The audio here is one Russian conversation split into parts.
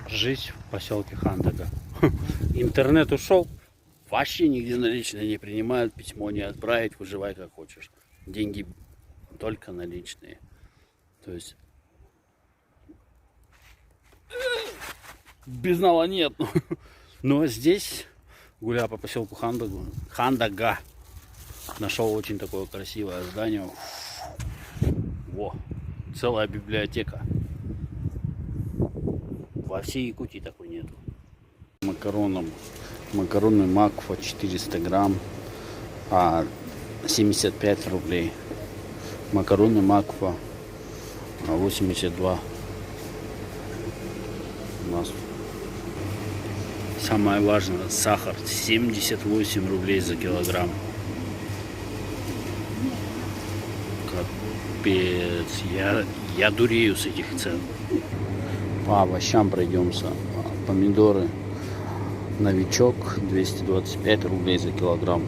Жить в поселке Хандага. Интернет ушел, вообще нигде наличные не принимают, письмо не отправить, выживай как хочешь. Деньги только наличные. То есть безнала нет. Но здесь, гуляя по поселку Хандага, нашел очень такое красивое здание. Во, целая библиотека. Во всей Якутии такой нету. Макароны Макфа 400 грамм, 75 рублей. Макароны Макфа 82. У нас самое важное, сахар 78 рублей за килограмм. Капец, я дурею с этих цен. По овощам пройдемся. Помидоры Новичок 225 рублей за килограмм.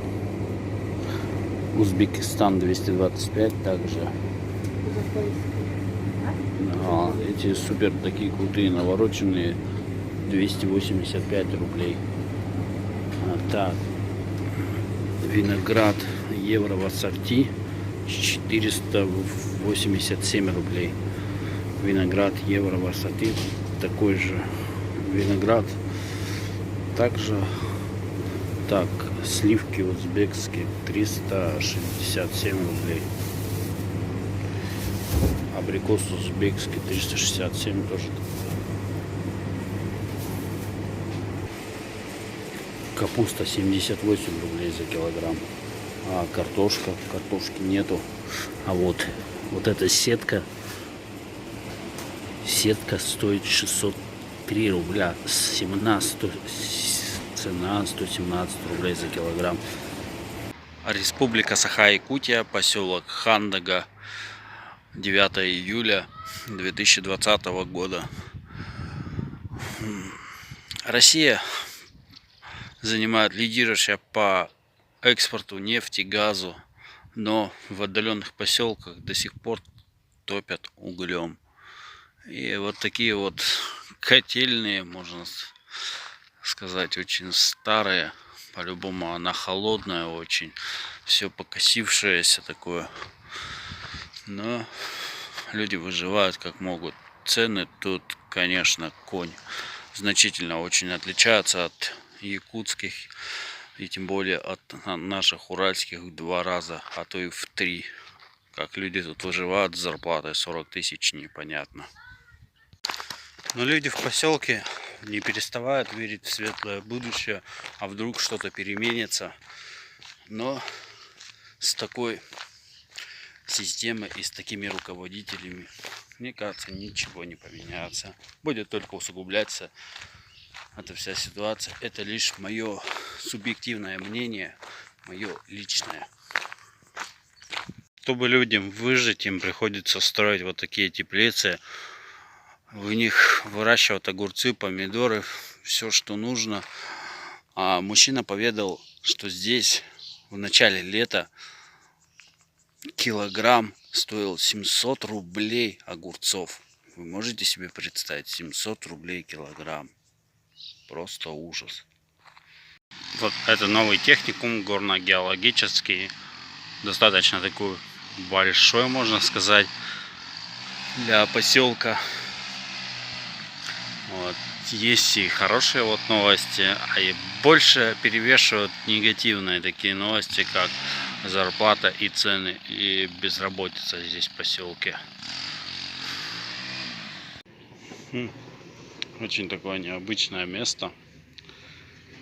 Узбекистан 225 также. Эти супер такие крутые навороченные 285 рублей. Так, виноград евро в ассорти 487 рублей. Виноград евро в ассорти, такой же виноград. Также так, сливки узбекские 367 рублей. Абрикос узбекский 367 тоже. Капуста 78 рублей за килограмм. Картошки нету. А вот эта сетка стоит 603 рубля. Цена 117 рублей за килограмм. Республика Саха-Якутия, поселок Хандага, 9 июля 2020 года. Россия занимает лидирующее по экспорту нефти, газу, но в отдаленных поселках до сих пор топят углем. И вот такие вот котельные, можно сказать, очень старые. По-любому она холодная очень, все покосившееся такое. Но люди выживают как могут. Цены тут, конечно, конь. Значительно очень отличаются от якутских. И тем более от наших уральских в 2 раза, а то и в 3. Как люди тут выживают с зарплатой 40 тысяч, непонятно. Но люди в поселке не переставают верить в светлое будущее, а вдруг что-то переменится. Но с такой системой и с такими руководителями, мне кажется, ничего не поменяется. Будет только усугубляться эта вся ситуация. Это лишь мое субъективное мнение, мое личное. Чтобы людям выжить, им приходится строить вот такие теплицы. В них выращивают огурцы, помидоры, все, что нужно. А мужчина поведал, что здесь в начале лета килограмм стоил 700 рублей огурцов. Вы можете себе представить? 700 рублей килограмм. Просто ужас. Вот это новый техникум горно-геологический. Достаточно такой большой, можно сказать, для поселка. Вот. Есть и хорошие вот новости, а и больше перевешивают негативные такие новости, как зарплата и цены, и безработица здесь в поселке. Очень такое необычное место.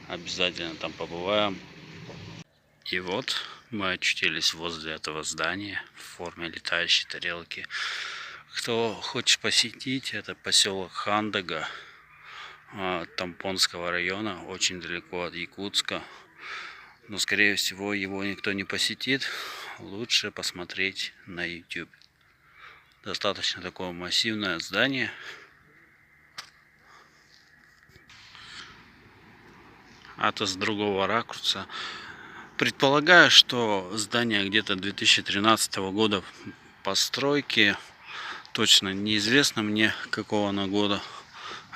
Обязательно там побываем. И вот мы очутились возле этого здания в форме летающей тарелки. Кто хочет посетить, это поселок Хандага Тампонского района, очень далеко от Якутска. Но скорее всего его никто не посетит. Лучше посмотреть на YouTube. Достаточно такое массивное здание. А то с другого ракурса. Предполагаю, что здание где-то 2013 года постройки. Точно неизвестно мне, какого оно года.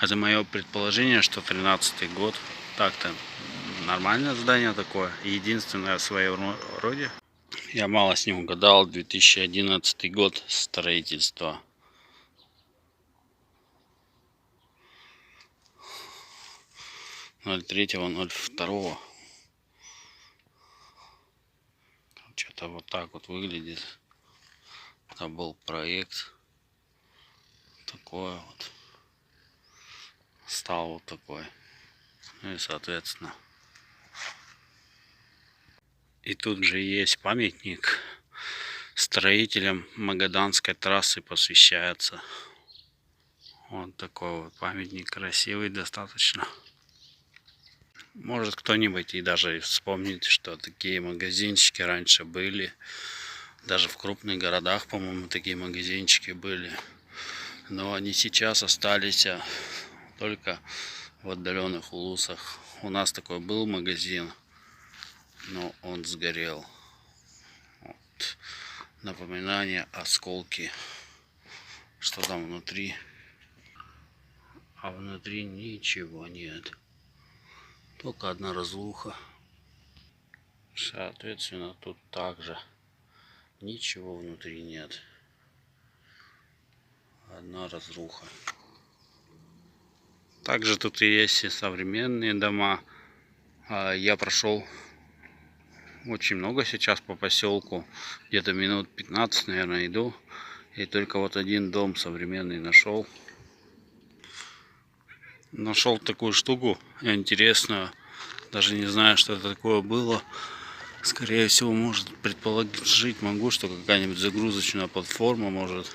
Это мое предположение, что 13-й год. Так-то нормальное здание такое. Единственное в своем роде. Я мало с ним угадал. 2011 год строительства. Третьего, 02. Что-то вот так вот выглядит. Это был проект. Такой вот. Стал вот такой. Ну и соответственно. И тут же есть памятник строителям Магаданской трассы, посвящается. Вот такой вот памятник, красивый достаточно. Может кто-нибудь и даже вспомнит, что такие магазинчики раньше были. Даже в крупных городах, по-моему, такие магазинчики были. Но они сейчас остались только в отдаленных улусах. У нас такой был магазин, но он сгорел. Вот. Напоминание, осколки. Что там внутри? А внутри ничего нет. Только одна разруха. Соответственно, тут также ничего внутри нет. Одна разруха. Также тут и есть и современные дома. Я прошел очень много сейчас по поселку. Где-то минут 15, наверное, иду. И только вот один дом современный нашел. Нашел такую штуку интересную. Даже не знаю, что это такое было. Скорее всего, может предположить могу, что какая-нибудь загрузочная платформа, может,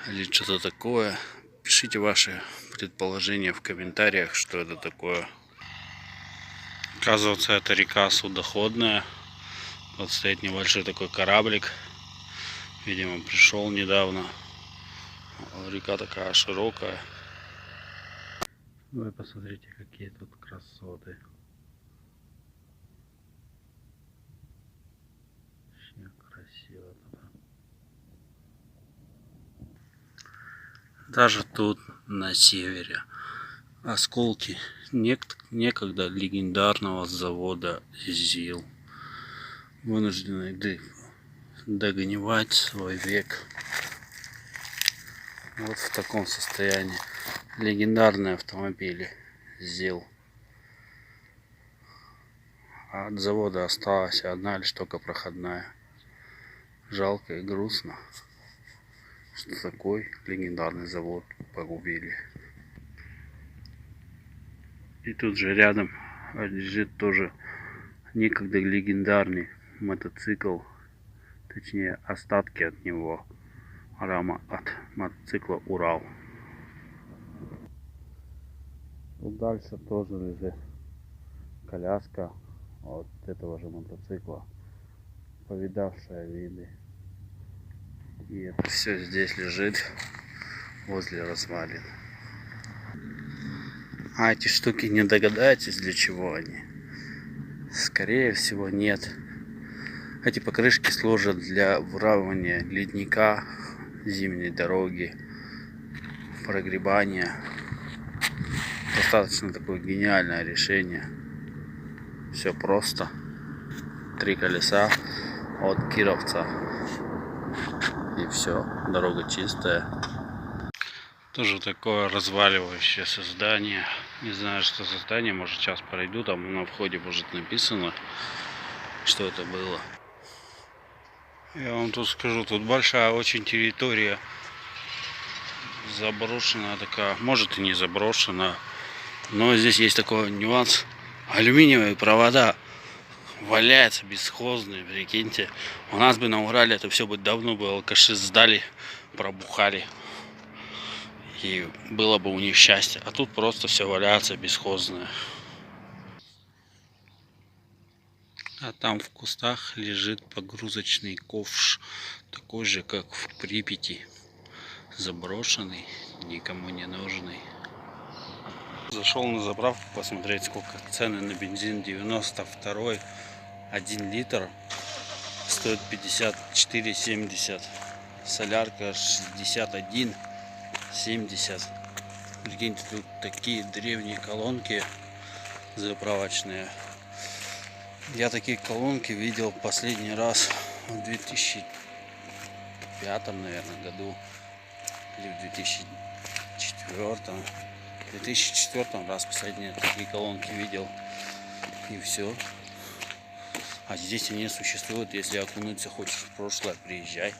или что-то такое. Пишите ваши предположения в комментариях, что это такое. Оказывается, это река судоходная. Вот стоит небольшой такой кораблик. Видимо, пришел недавно. Река такая широкая. Вы посмотрите, какие тут красоты. Очень красиво тут. Даже тут на севере осколки некогда легендарного завода ЗИЛ, вынуждены догнивать свой век. Вот в таком состоянии. Легендарные автомобили ЗИЛ. А от завода осталась одна лишь только проходная. Жалко и грустно, что такой легендарный завод погубили. И тут же рядом лежит тоже некогда легендарный мотоцикл, точнее остатки от него, рама от мотоцикла Урал. Тут дальше тоже лежит коляска от этого же мотоцикла, повидавшая виды. И это все здесь лежит возле развалин. А эти штуки не догадаетесь, для чего они? Скорее всего, нет. Эти покрышки служат для выравнивания ледника, зимней дороги, прогребания. Достаточно такое гениальное решение. Все просто. 3 колеса от Кировца. И все, дорога чистая. Тоже такое разваливающееся здание. Не знаю, что за здание. Может, сейчас пройду. Там на входе может написано, что это было. Я вам тут скажу, тут большая очень территория. Заброшенная такая. Может и не заброшенная. Но здесь есть такой нюанс. Алюминиевые провода валяются бесхозные, прикиньте. У нас бы на Урале это все бы давно бы алкаши сдали, пробухали. И было бы у них счастье. А тут просто все валяется бесхозное. А там в кустах лежит погрузочный ковш. Такой же, как в Припяти. Заброшенный, никому не нужный. Зашел на заправку посмотреть, сколько цены на бензин. 92-й 1 литр стоит 54,70. Солярка 61,70. Прикиньте, тут такие древние колонки заправочные. Я такие колонки видел последний раз в 2005, наверное, году. Или в 2004. В 2004 раз последние такие колонки видел. И все. А здесь они существуют. Если окунуться хочешь в прошлое, приезжай.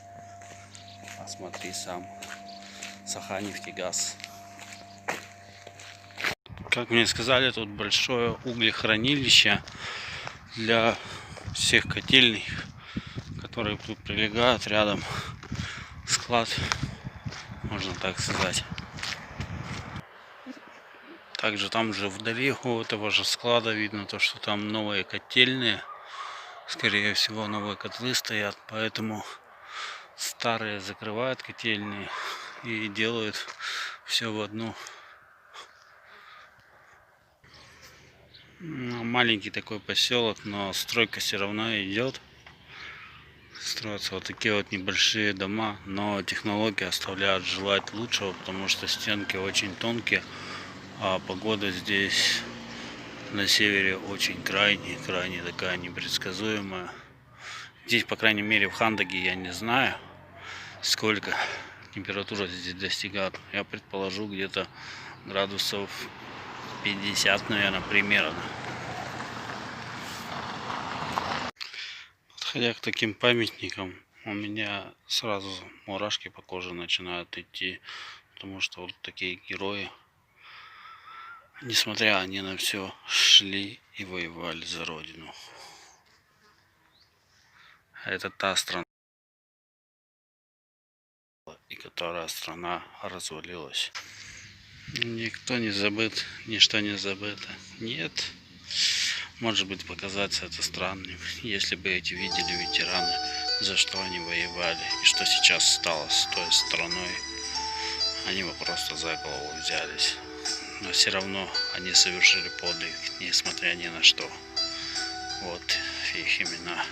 Посмотри сам. Саханефтегаз. Как мне сказали, тут большое углехранилище для всех котельных, которые тут прилегают рядом. Склад, можно так сказать. Также там же вдали у этого же склада видно то, что там новые котельные. Скорее всего, новые котлы стоят, поэтому старые закрывают котельные и делают все в одну. Маленький такой поселок, но стройка все равно идет. Строятся вот такие вот небольшие дома, но технологии оставляют желать лучшего, потому что стенки очень тонкие, а погода здесь на севере очень крайне такая непредсказуемая. Здесь, по крайней мере, в Хандаге я не знаю, сколько температура здесь достигает. Я предположу, где-то градусов 50, наверное, примерно. Подходя к таким памятникам, у меня сразу мурашки по коже начинают идти, потому что вот такие герои, несмотря они на все, шли и воевали за родину. Это та страна, и которая страна развалилась. Никто не забыт, ничто не забыто. Нет. Может быть, показаться это странным, если бы эти видели ветераны, за что они воевали и что сейчас стало с той страной. Они бы просто за голову взялись. Но все равно они совершили подвиг, несмотря ни на что. Вот их имена.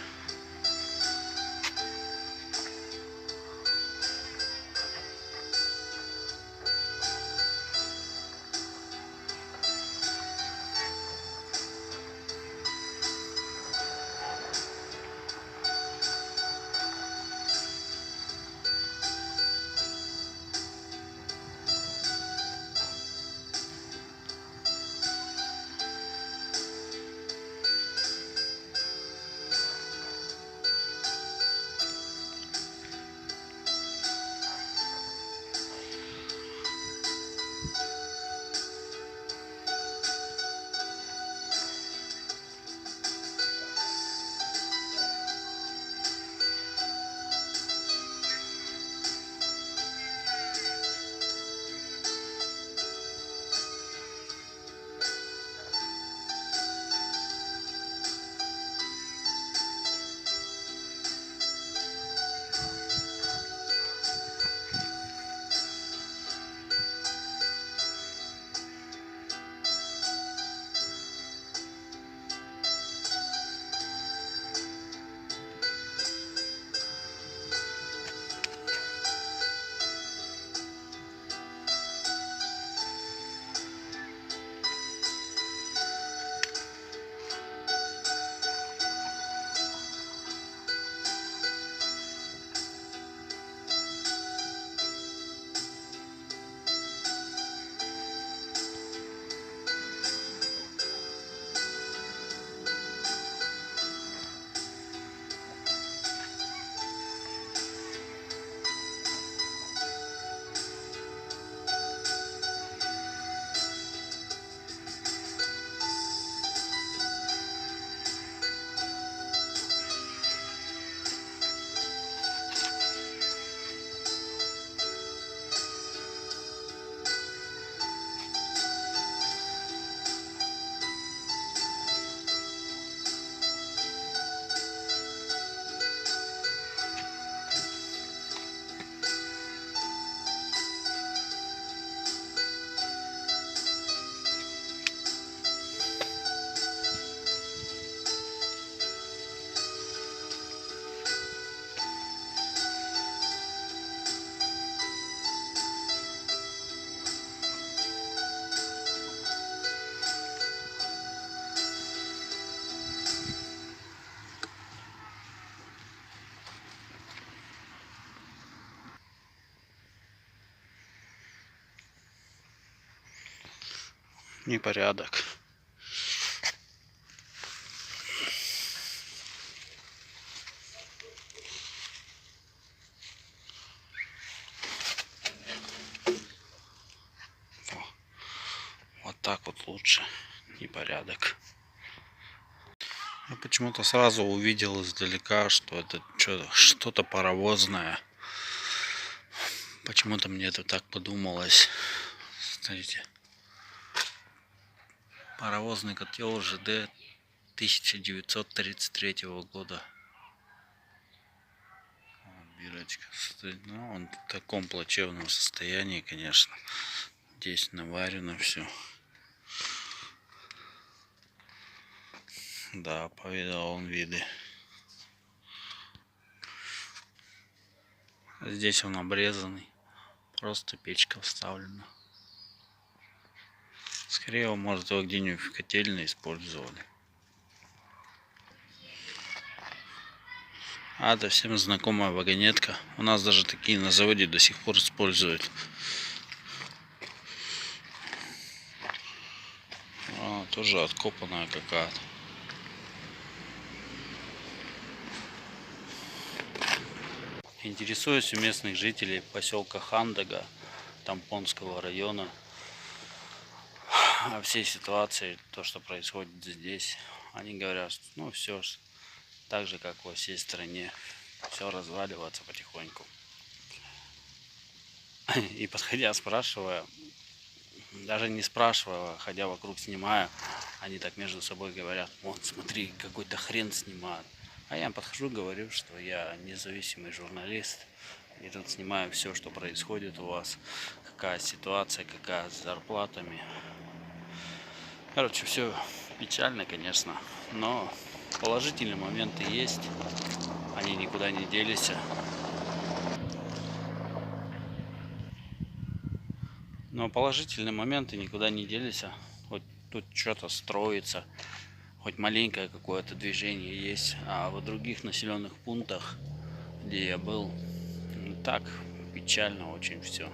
Непорядок. Вот так вот лучше. Непорядок. Я почему-то сразу увидел издалека, что это что-то паровозное. Почему-то мне это так подумалось. Смотрите. Паровозный котел ЖД 1933 года. Бирочка. Ну, он в таком плачевном состоянии, конечно. Здесь наварено все. Да, повидал он виды. Здесь он обрезанный. Просто печка вставлена. Скорее, может, его где-нибудь в котельной использовали. А, это всем знакомая вагонетка. У нас даже такие на заводе до сих пор используют. Тоже откопанная какая-то. Интересуюсь у местных жителей поселка Хандага, Тампонского района, о всей ситуации, то, что происходит здесь. Они говорят, что ну все так же, как во всей стране, все разваливаться потихоньку. И подходя, спрашивая, даже не спрашивая, ходя вокруг снимая, они так между собой говорят: вот смотри, какой-то хрен снимают. А я подхожу, говорю, что я независимый журналист, и тут снимаю все, что происходит у вас, какая ситуация, какая с зарплатами. Короче, все печально, конечно, но положительные моменты есть, они никуда не делись. Но положительные моменты никуда не делись. Хоть тут что-то строится, хоть маленькое какое-то движение есть. А в других населенных пунктах, где я был, так печально очень все.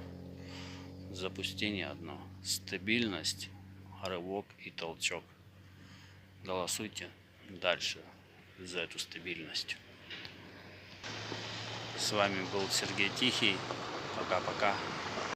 Запустение одно, стабильность, рывок и толчок. Голосуйте дальше за эту стабильность. С вами был Сергей Тихий. Пока-пока.